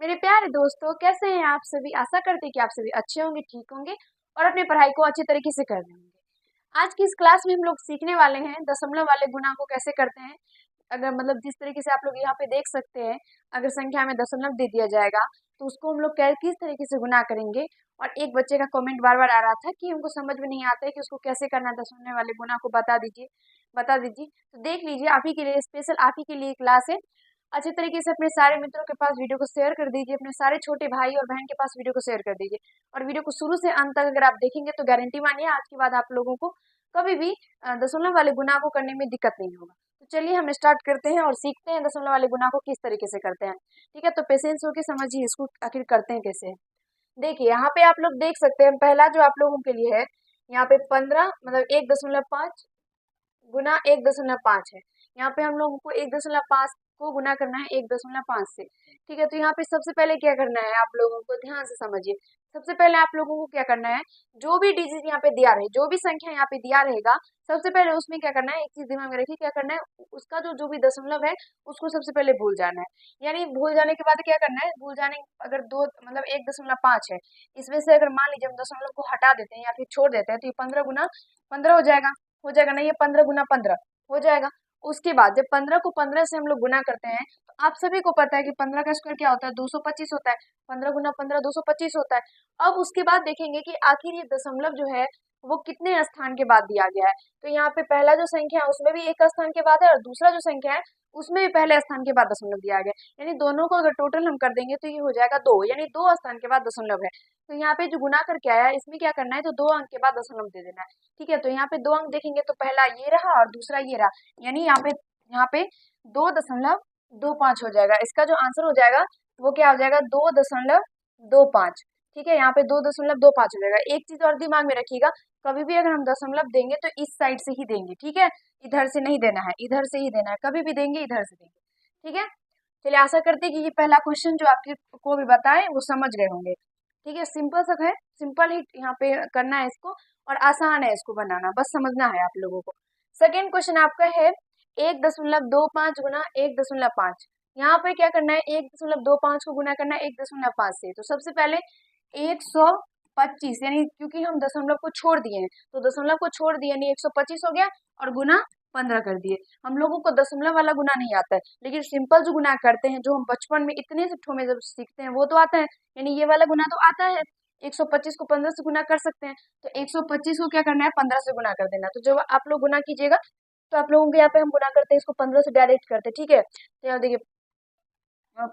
मेरे प्यारे दोस्तों, कैसे हैं आप सभी। आशा करते हैं कि आप सभी अच्छे होंगे, ठीक होंगे और अपनी पढ़ाई को अच्छे तरीके से कर रहे होंगे। आज की इस क्लास में हम लोग सीखने वाले हैं दशमलव वाले गुणा को कैसे करते हैं। अगर मतलब जिस तरीके से आप लोग यहाँ पे देख सकते हैं, अगर संख्या में दशमलव दे दिया जाएगा तो उसको हम लोग किस तरीके से गुना करेंगे। और एक बच्चे का कमेंट बार बार आ रहा था कि हमको समझ में नहीं आता है कि उसको कैसे करना है, दशमलव वाले गुना को बता दीजिए बता दीजिए। तो देख लीजिए, आप ही के लिए स्पेशल आप ही के लिए क्लास है। अच्छे तरीके से अपने सारे मित्रों के पास वीडियो को शेयर कर दीजिए, अपने सारे छोटे भाई और बहन के पास वीडियो को शेयर कर दीजिए। और वीडियो को शुरू से अंत तक अगर आप देखेंगे तो गारंटी मानिए आज के बाद आप लोगों को कभी भी दशमलव वाले गुना को करने में दिक्कत नहीं होगा। तो चलिए हम स्टार्ट करते हैं और सीखते हैं दशमलव वाले गुना को किस तरीके से करते हैं। ठीक है, तो पेशेंस होकर समझिए इसको आखिर करते हैं कैसे। देखिए यहाँ पे आप लोग देख सकते हैं, पहला जो आप लोगों के लिए है, यहाँ पे 15 मतलब 1.5 गुना 1.5 है। यहाँ पे हम लोगों को 1.5 को गुना करना है 1.5 से। ठीक है, तो यहाँ पे सबसे पहले क्या करना है, आप लोगों को ध्यान से समझिए। सबसे पहले आप लोगों को क्या करना है, जो भी डिजिट यहाँ पे दिया रहे, जो भी संख्या यहाँ पे दिया रहेगा, सबसे पहले उसमें क्या करना है, एक चीज दिमाग में रखिए, क्या करना है, उसका जो जो भी दशमलव है उसको सबसे पहले भूल जाना है। यानी भूल जाने के बाद क्या करना है, भूल जाने अगर दो मतलब 1.5 है, इसमें से अगर मान लीजिए हम दशमलव को हटा देते हैं या फिर छोड़ देते हैं तो ये 15 गुना 15 हो जाएगा ना, ये 15 गुना 15 हो जाएगा। उसके बाद जब 15 को 15 से हम लोग गुना करते हैं तो आप सभी को पता है कि 15 का स्क्वायर क्या होता है, 225 होता है। 15 गुना 15 225 होता है। अब उसके बाद देखेंगे कि आखिर ये दशमलव जो है वो कितने स्थान के बाद दिया गया है। तो यहाँ पे पहला जो संख्या है उसमें भी एक स्थान के बाद है और दूसरा जो संख्या है उसमें भी पहले स्थान के बाद दशमलव दिया गया है। यानी दोनों को अगर टोटल हम कर देंगे तो ये हो जाएगा 2, यानी 2 स्थान के बाद दशमलव है। तो यहाँ पे जो गुना करके आया है इसमें क्या करना है, तो 2 अंक के बाद दशमलव दे देना है। ठीक है, तो यहाँ पे 2 अंक देखेंगे तो पहला ये रहा और दूसरा ये रहा, यानी यहाँ पे 2.25 हो जाएगा। इसका जो आंसर हो जाएगा वो क्या हो जाएगा, 2.25। ठीक है, यहाँ पे 2.25 हो जाएगा। एक चीज और दिमाग में रखिएगा, कभी भी अगर हम दशमलव देंगे तो इस साइड से ही देंगे। ठीक है, इधर से नहीं देना है, इधर से ही देना है। कभी भी देंगे इधर से देंगे। ठीक है, चलिए आशा करते हैं कि ये पहला क्वेश्चन जो आपके को भी बताए वो समझ गए होंगे। ठीक है, सिंपल सा है, सिंपल ही यहाँ पे करना है इसको और आसान है इसको बनाना, बस समझना है आप लोगों को। सेकेंड क्वेश्चन आपका है 1.25 गुना 1.5। यहाँ पे क्या करना है, 1.25 को गुना करना है 1.5 से। तो सबसे पहले 125, यानी क्योंकि हम दशमलव को छोड़ दिए हैं तो दशमलव को छोड़ दिए यानी 125 हो गया और गुना 15 कर दिए। हम लोगों को दशमलव वाला गुना नहीं आता है, लेकिन सिंपल जो गुना करते हैं जो हम बचपन में इतने से ठो में जब सीखते हैं वो तो आता है। यानी ये वाला गुना तो आता है, 125 को 15 से गुना कर सकते हैं। तो 125 को क्या करना है, 15 से गुना कर देना। तो जब आप लोग गुना कीजिएगा तो आप लोगों के यहाँ पे हम गुना करते हैं इसको 15 से डायरेक्ट करते हैं। ठीक है, तो यहाँ देखिए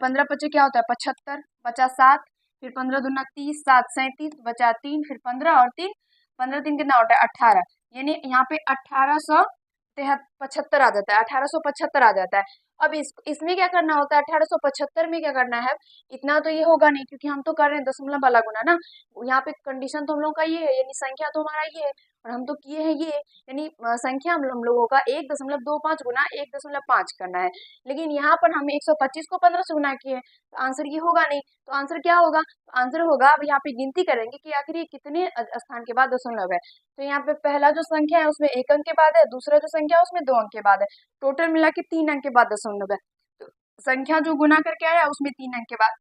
15 पच्चे क्या होता है 75, बचा 7, फिर 15 दूना 30, 7 37, बचा 3, फिर 15 और 3, 15 3 कितना होता है 18। यानी यहाँ पे 1875 आ जाता है, 1875 आ जाता है। अब इसमें क्या करना होता है, 1875 में क्या करना है, इतना तो ये होगा नहीं क्योंकि हम तो कर रहे हैं दशमलव वाला गुना ना। यहाँ पे कंडीशन तो हम लोग का ये है, यानी संख्या तो हमारा ये है और हम तो किए हैं ये, यानी संख्या हम लोगों का 1.25 गुना 1.5 करना है। लेकिन यहाँ पर हम 125 को 15 से गुना किए तो आंसर ये होगा नहीं। तो आंसर क्या होगा, तो आंसर होगा, अब यहाँ पे गिनती करेंगे कि आखिर ये कितने स्थान के बाद दशमलव है। तो यहाँ पे पहला जो संख्या है उसमें 1 अंक के बाद है, दूसरा जो संख्या है उसमें 2 अंक के बाद है, टोटल मिला के 3 अंक के बाद दशमलव है। तो संख्या जो गुना करके आया उसमें 3 अंक के बाद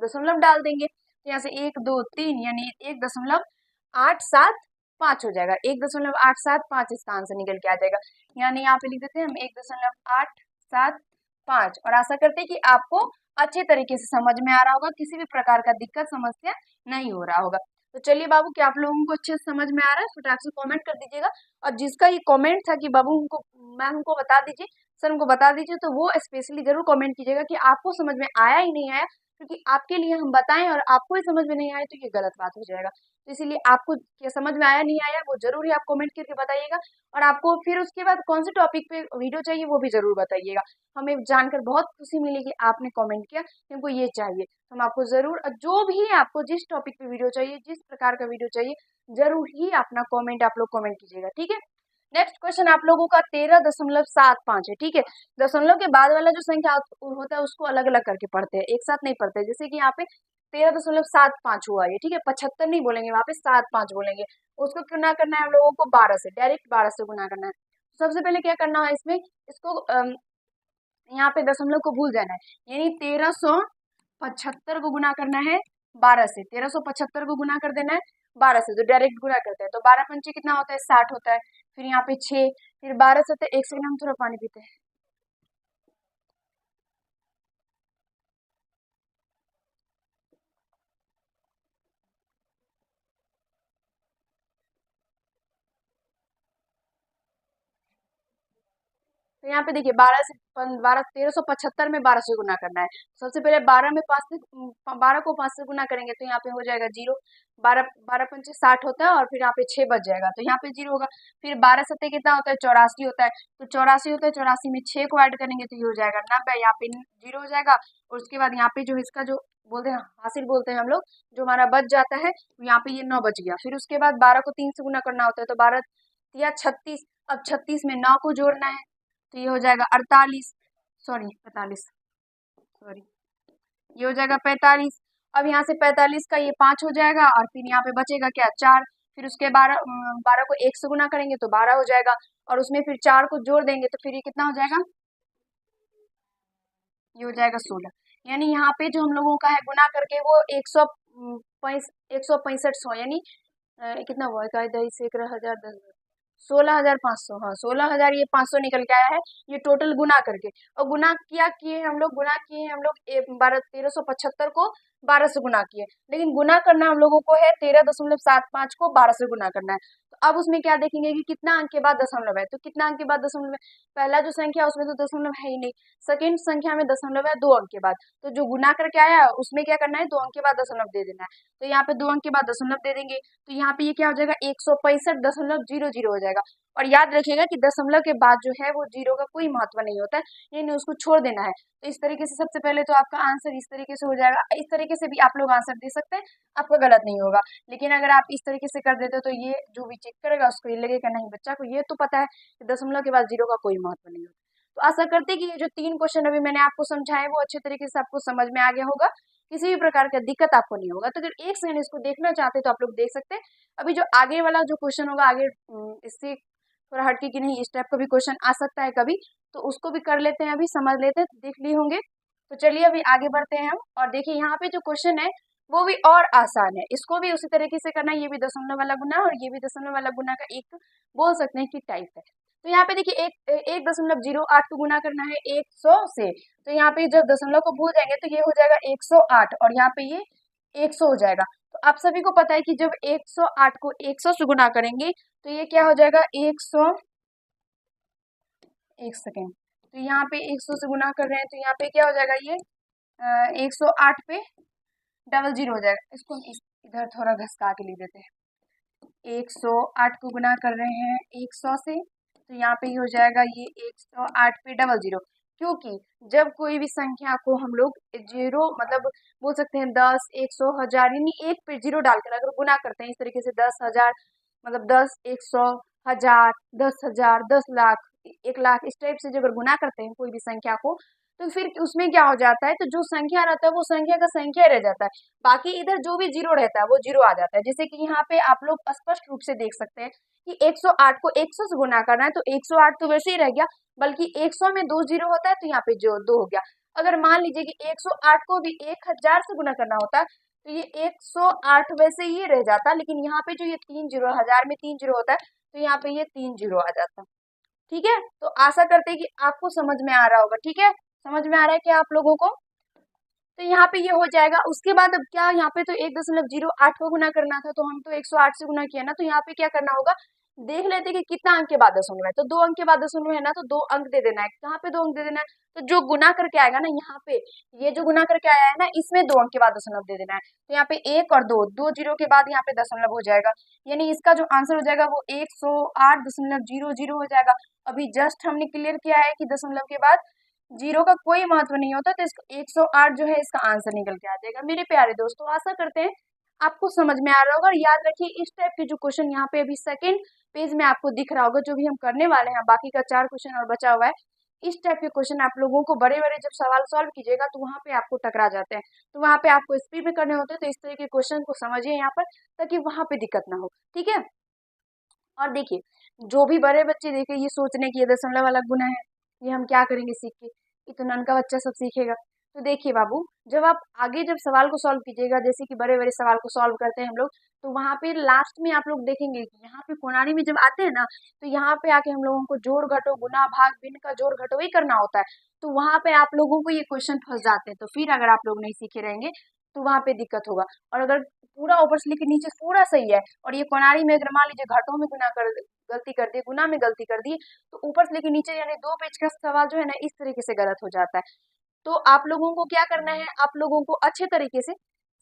दशमलव डाल देंगे। तो यहाँ से 1 2 3 यानी 1.875 हो जाएगा, 1.875 इसका आंसर निकल के आ जाएगा। यानी यहाँ पे लिख देते हैं हम 1.875 और आशा करते हैं कि आपको अच्छे तरीके से समझ में आ रहा होगा, किसी भी प्रकार का दिक्कत समस्या नहीं हो रहा होगा। तो चलिए बाबू, क्या आप लोगों को अच्छे से समझ में आ रहा है, फटाक से कमेंट कर दीजिएगा। और जिसका ये कमेंट था कि बाबू हमको मैम हमको बता दीजिए, सर हमको बता दीजिए, तो वो स्पेशली जरूर कमेंट कीजिएगा कि आपको समझ में आया ही नहीं आया, क्योंकि आपके लिए हम बताएं और आपको ही समझ में नहीं आया तो ये गलत बात हो जाएगा। तो इसीलिए आपको क्या समझ में आया नहीं आया वो जरूर ही आप कमेंट करके बताइएगा। और आपको फिर उसके बाद कौन से टॉपिक पे वीडियो चाहिए वो भी जरूर बताइएगा। हमें जानकर बहुत खुशी मिलेगी, आपने कमेंट किया हमको ये चाहिए, तो हम आपको जरूर जो भी आपको जिस टॉपिक पे वीडियो चाहिए, जिस प्रकार का वीडियो चाहिए, जरूर ही अपना कमेंट आप लोग कमेंट कीजिएगा। ठीक है, नेक्स्ट क्वेश्चन आप लोगों का 13.75 है। ठीक है, दशमलव के बाद वाला जो संख्या होता है उसको अलग अलग करके पढ़ते हैं, एक साथ नहीं पढ़ते। जैसे कि यहाँ पे 13.75 हुआ ये, ठीक है, 75 नहीं बोलेंगे, वहां पे 75 बोलेंगे। उसको गुना करना है हम लोगों को 12 से, डायरेक्ट 12 से गुना करना है। सबसे पहले क्या करना है, इसमें इसको यहाँ पे दशमलव को भूल जाना है, यानी 1300 75 को गुना करना है 12 से, 1375 को गुना कर देना है 12 से, तो डायरेक्ट गुना करते हैं, तो 12 पंचे कितना होता है 60 होता है, फिर यहाँ पे 6, फिर 12 से, 1 सेकंड हम थोड़ा पानी पीते हैं। तो यहाँ पे देखिए 1375 में 12 से गुना करना है। सबसे पहले 12 में 5 से 12 को 5 से गुना करेंगे तो यहाँ पे हो जाएगा 0, 12 12 पंचे 60 होता है, और फिर यहाँ पे 6 बच जाएगा तो यहाँ पे 0 होगा। फिर 12 सत्ते कितना होता है 84 होता है, तो 84 होता है, 84 में 6 को ऐड करेंगे तो ये हो जाएगा 90, यहाँ पे 0 हो जाएगा। और उसके बाद यहाँ पे जो इसका जो बोलते हैं हासिल बोलते हैं हम लोग, जो हमारा बच जाता है, यहाँ पे ये 9 बच गया। फिर उसके बाद 12 को 3 से गुना करना होता है, तो 12 या 36, अब 36 में 9 को जोड़ना है, तो ये हो जाएगा 48, सॉरी 45, सॉरी ये हो जाएगा 45। अब यहाँ से 45 का ये 5 हो जाएगा, और फिर यहाँ पे बचेगा क्या 4, फिर उसके 12 को 1 से गुना करेंगे तो 12 हो जाएगा, और उसमें फिर 4 को जोड़ देंगे तो फिर ये कितना हो जाएगा, ये हो जाएगा 16। यानी यहाँ पे जो हम लोगों का है गुना करके वो 165 यानी कितना हुआ, 1,10,000 16,500, हाँ 16,000 ये 500 निकल के आया है, ये टोटल गुना करके। और गुना किया किए हम लोग, गुना किए हैं हम लोग 1375 को 12 से गुना किए, लेकिन गुना करना हम लोगों को है 13.75 को 12 से गुना करना है। तो अब उसमें क्या देखेंगे कि कितना अंक के बाद दशमलव है, तो कितना अंक के बाद दशमलव है, पहला जो संख्या है उसमें तो दशमलव है ही नहीं, सेकेंड संख्या में दशमलव है 2 अंक के बाद, तो जो गुना करके आया है उसमें क्या करना है 2 अंक के बाद दशमलव दे देना है, तो यहाँ पे 2 अंक के बाद दशमलव दे देंगे, तो यहाँ पे ये क्या हो जाएगा 165.00 हो जाएगा। और याद रखिएगा कि दशमलव के बाद जो है वो 0 का कोई महत्व नहीं होता है, यानी उसको छोड़ देना है। तो इस तरीके से सबसे पहले तो आपका आंसर इस तरीके से हो जाएगा, इस तरीके से भी आप लोग आंसर दे सकते हैं, आपका गलत नहीं होगा। लेकिन अगर आप इस तरीके से कर देते हो तो ये जो भी चेक करेगा उसको ये लगेगा नहीं बच्चा को ये तो पता है कि दशमलव के बाद 0 का कोई महत्व नहीं होता। तो आशा करते हैं कि ये जो 3 क्वेश्चन अभी मैंने आपको समझाए वो अच्छे तरीके से आपको समझ में आ गया होगा, किसी भी प्रकार का दिक्कत आपको नहीं होगा। तो अगर एक सेकंड इसको देखना चाहते हैं तो आप लोग देख सकते हैं। अभी जो आगे वाला जो क्वेश्चन होगा आगे इससे थोड़ा हटके कि नहीं इस टाइप का भी क्वेश्चन आ सकता है कभी, तो उसको भी कर लेते हैं, अभी समझ लेते हैं, देख लिए होंगे। तो चलिए अभी आगे बढ़ते हैं हम, और देखिए यहाँ पे जो क्वेश्चन है वो भी और आसान है, इसको भी उसी तरीके से करना है, ये भी दशमलव वाला गुना और ये भी दशमलव वाला गुना का एक बोल सकते हैं कि टाइप है। तो यहाँ पे देखिए 1.08 को गुना करना है 100 से, तो यहाँ पे जब दशमलव को भूल जाएंगे तो ये हो जाएगा 108, और यहाँ पे ये 100 हो जाएगा। तो आप सभी को पता है कि जब 108 को 100 से गुना करेंगे तो ये क्या हो जाएगा 100, एक सेकेंड, तो यहाँ पे 100 से गुना कर रहे हैं तो यहाँ पे क्या हो जाएगा ये 108 पे 00 हो जाएगा। इसको हम इधर थोड़ा घसका के लिख देते हैं। 108 को गुना कर रहे हैं 100 से, तो यहाँ पे हो जाएगा ये 108 पे 00, क्योंकि जब कोई भी संख्या को हम लोग 0 मतलब बोल सकते हैं 10, 100, 1000 यानी 1 पे 0 डालकर अगर गुना करते हैं इस तरीके से 10,000 मतलब 10, 100, 1000, 10,000, 10,00,000, 1,00,000 इस टाइप से जब अगर गुना करते हैं कोई भी संख्या को, तो फिर उसमें क्या हो जाता है, तो जो संख्या रहता है वो संख्या का संख्या रह जाता है, बाकी इधर जो भी 0 रहता है वो 0 आ जाता है। जैसे कि यहाँ पे आप लोग स्पष्ट रूप से देख सकते हैं कि 108 को 100 से गुना करना है तो 108 तो वैसे ही रह गया, बल्कि 100 में 2 0 होता है तो यहाँ पे जो 2 हो गया। अगर मान लीजिए कि 108 को भी 1000 से गुना करना होता है तो ये 108 वैसे ही रह जाता, लेकिन यहाँ पे जो ये 3 0 1000 में 3 0 होता है तो यहाँ पे ये 3 0 आ जाता। ठीक है, तो आशा करते हैं कि आपको समझ में आ रहा होगा। ठीक है, समझ में आ रहा है क्या आप लोगों को? तो यहाँ पे ये हो जाएगा। उसके बाद अब क्या, यहाँ पे तो 1.08 को गुना करना था, तो हम तो 108 से गुना किया ना, तो यहाँ पे क्या करना होगा, देख लेते कि कितना अंक के बाद दशमलव है, तो 2 अंक के बाद दशमलव है ना, तो 2 अंक दे देना है। कहाँ पे 2 अंक दे देना है, तो जो गुना करके आएगा ना यहाँ पे, ये जो गुना करके आया है ना इसमें 2 अंक के बाद दशमलव दे देना है। तो यहाँ पे 1 और 2, 2 0 के बाद यहाँ पे दशमलव हो जाएगा, यानी इसका जो आंसर हो जाएगा वो 108.00 हो जाएगा। अभी जस्ट हमने क्लियर किया है कि दशमलव के बाद 0 का कोई महत्व नहीं होता, तो इसका 108 जो है इसका आंसर निकल के आ जाएगा। मेरे प्यारे दोस्तों, आशा करते हैं आपको समझ में आ रहा होगा। और याद रखिए इस टाइप के जो क्वेश्चन यहाँ पे अभी सेकंड पेज में आपको दिख रहा होगा, जो भी हम करने वाले हैं, बाकी का 4 क्वेश्चन और बचा हुआ है, इस टाइप के क्वेश्चन आप लोगों को बड़े बड़े जब सवाल सॉल्व कीजिएगा तो वहां पे आपको टकरा जाते हैं, तो वहां पे आपको स्पीड में करने होते हैं। तो इस तरह के क्वेश्चन को समझिए यहाँ पर, ताकि वहां पे दिक्कत ना हो। ठीक है, और देखिए जो भी बड़े बच्चे देखे ये सोचने की ये दशमलव वाला गुना है, ये हम क्या करेंगे सीख के, ये तो ननका बच्चा सब सीखेगा। तो देखिए बाबू, जब आप आगे जब सवाल को सॉल्व कीजिएगा, जैसे कि बड़े बड़े सवाल को सॉल्व करते हैं हम लोग, तो वहाँ पे लास्ट में आप लोग देखेंगे कि यहाँ पे कोनारी में जब आते हैं ना, तो यहाँ पे आके हम लोगों को जोड़ घटो गुना भाग भिन्न का जोड़ घटो ही करना होता है। तो वहाँ पे आप लोगों को ये क्वेश्चन फंस जाते हैं, तो फिर अगर आप लोग नहीं सीखे रहेंगे तो वहाँ पे दिक्कत होगा। और अगर पूरा ऊपर से लेके नीचे पूरा सही है, और ये कोनारी में अगर मान लीजिए घटों में गुना कर गलती कर दी, गुना में गलती कर दी, तो ऊपर से लेके नीचे यानी 2 पेज का सवाल जो है ना, इस तरीके से गलत हो जाता है। तो आप लोगों को क्या करना है, आप लोगों को अच्छे तरीके से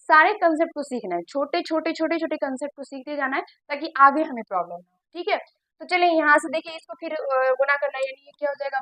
सारे कंसेप्ट को सीखना है, छोटे छोटे छोटे छोटे कंसेप्ट को सीखते जाना है, ताकि आगे हमें प्रॉब्लम ना हो। ठीक है, तो चलिए यहाँ से देखिए, इसको फिर गुना करना है, यानी ये क्या हो जाएगा,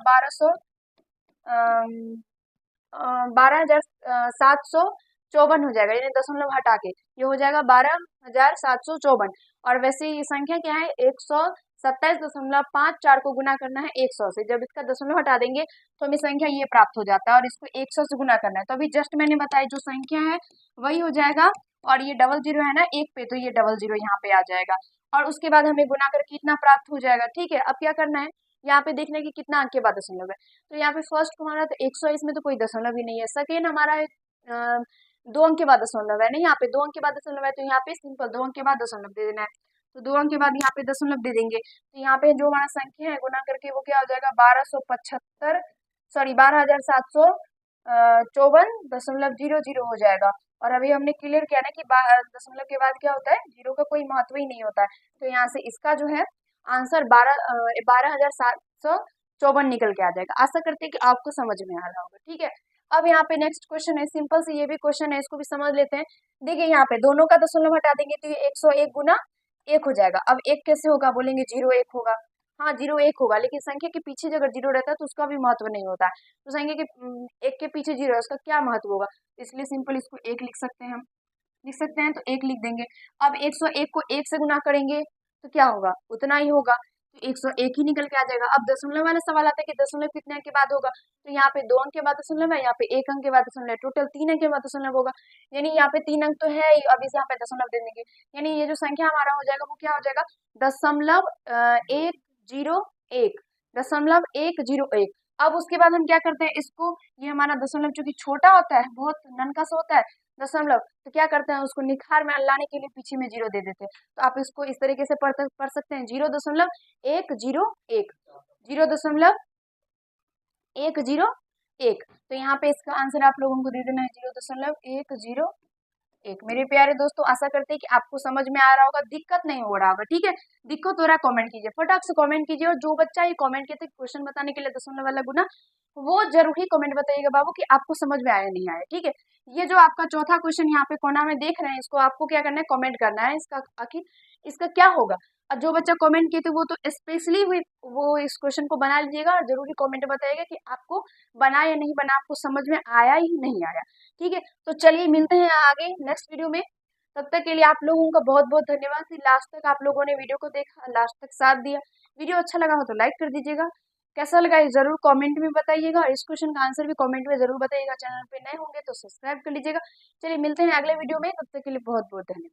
12,754 हो जाएगा, यानी दशमलव हटा के ये हो जाएगा 12,754। और वैसे ये संख्या क्या है, 127.54 को गुना करना है 100 से। जब इसका दशमलव हटा देंगे तो हमें संख्या ये प्राप्त हो जाता है, और इसको 100 से गुना करना है। तो अभी जस्ट मैंने बताया जो संख्या है वही हो जाएगा, और ये डबल जीरो है ना एक पे, तो ये डबल जीरो यहाँ पे आ जाएगा। और उसके बाद हमें गुना करके कितना प्राप्त हो जाएगा। ठीक है, अब क्या करना है, यहाँ पे देखना है कि कितना अंक के बाद दशमलव है। तो यहाँ पे फर्स्ट हमारा तो 100, इसमें तो कोई दशमलव ही नहीं है। सेकेंड हमारा है 2 अंक के बाद दशमलव है, नहीं यहाँ पे 2 अंक के बाद दशमलव है, तो यहाँ पे सिंपल 2 अंक के बाद दशमलव दे देना है। तो 2 अंक के बाद यहाँ पे दशमलव दे देंगे, तो यहाँ पे जो हमारा संख्या है गुना करके वो क्या हो जाएगा, 1254 हो जाएगा। और अभी हमने क्लियर किया ना कि दशमलव के बाद क्या होता है, जीरो का कोई महत्व ही नहीं होता है। तो यहाँ से इसका जो है आंसर 12,754 निकल के आ जाएगा। आशा करते हैं कि आपको समझ में आ रहा होगा। ठीक है, अब यहाँ पे नेक्स्ट क्वेश्चन है, सिंपल से ये भी क्वेश्चन है, इसको भी समझ लेते हैं। देखिए यहाँ पे दोनों का दशमलव हटा देंगे तो ये 101 गुना 1 हो जाएगा। अब 1 कैसे होगा, बोलेंगे 0 1 होगा। हाँ 0 1 होगा, लेकिन संख्या के पीछे अगर 0 रहता है तो उसका भी महत्व नहीं होता है। तो संख्या के 1 के पीछे 0 है, उसका क्या महत्व होगा, इसलिए सिंपल इसको 1 लिख सकते हैं हम। लिख सकते हैं, तो 1 लिख देंगे। अब 101 को 1 से गुना करेंगे तो क्या होगा, उतना ही होगा, तो 101 ही निकल के आ जाएगा। अब दशमलव वाला सवाल आता है कि दशमलव कितने अंक के बाद होगा, तो यहाँ पे 2 अंक के बाद दशमलव है, यहाँ पे 1 अंक के बाद दशमलव है, टोटल 3 अंक के बाद दशमलव होगा। यानी यहाँ पे 3 अंक तो है ही, अब इस यहाँ पे दशमलव दे देंगे, यानी ये जो संख्या हमारा हो जाएगा वो क्या हो जाएगा, 1.101, 1.101। अब उसके बाद हम क्या करते हैं, इसको ये हमारा दशमलव चूंकि छोटा होता है, बहुत ननका सा होता है दशमलव, तो क्या करते हैं उसको निखार में लाने के लिए पीछे में 0 दे देते हैं। तो आप इसको इस तरीके से पढ़ सकते हैं, 0.101, 0.101। तो यहाँ पे इसका आंसर आप लोगों को दे देना है 0.101। मेरे प्यारे दोस्तों, आशा करते हैं कि आपको समझ में आ रहा होगा, दिक्कत नहीं हो रहा होगा। ठीक है, दिक्कत हो रहा है कमेंट कीजिए, फटाक से कमेंट कीजिए। और जो बच्चा ये कमेंट किया था क्वेश्चन बताने के लिए दशमलव वाला गुना, वो जरूर ही कमेंट बताइएगा बाबू कि आपको समझ में आया नहीं आया। ठीक है, ये जो आपका चौथा क्वेश्चन यहाँ पे कोना में देख रहे हैं, इसको आपको क्या करना है, कमेंट करना है इसका आखिर इसका क्या होगा। और जो बच्चा कमेंट किए थे वो तो स्पेशली वो इस क्वेश्चन को बना लीजिएगा, और जरूरी कमेंट बताइएगा कि आपको बना या नहीं बना, आपको समझ में आया ही नहीं आया। ठीक है, तो चलिए मिलते हैं आगे नेक्स्ट वीडियो में। तब तक के लिए आप लोगों का बहुत बहुत धन्यवाद कि लास्ट तक आप लोगों ने वीडियो को देखा, लास्ट तक साथ दिया। वीडियो अच्छा लगा हो तो लाइक कर दीजिएगा, कैसा लगा ये जरूर कमेंट में बताइएगा, और इस क्वेश्चन का आंसर भी कमेंट में जरूर बताइएगा। चैनल पे नए होंगे तो सब्सक्राइब कर लीजिएगा। चलिए मिलते हैं अगले वीडियो में, तब तक के लिए बहुत बहुत धन्यवाद।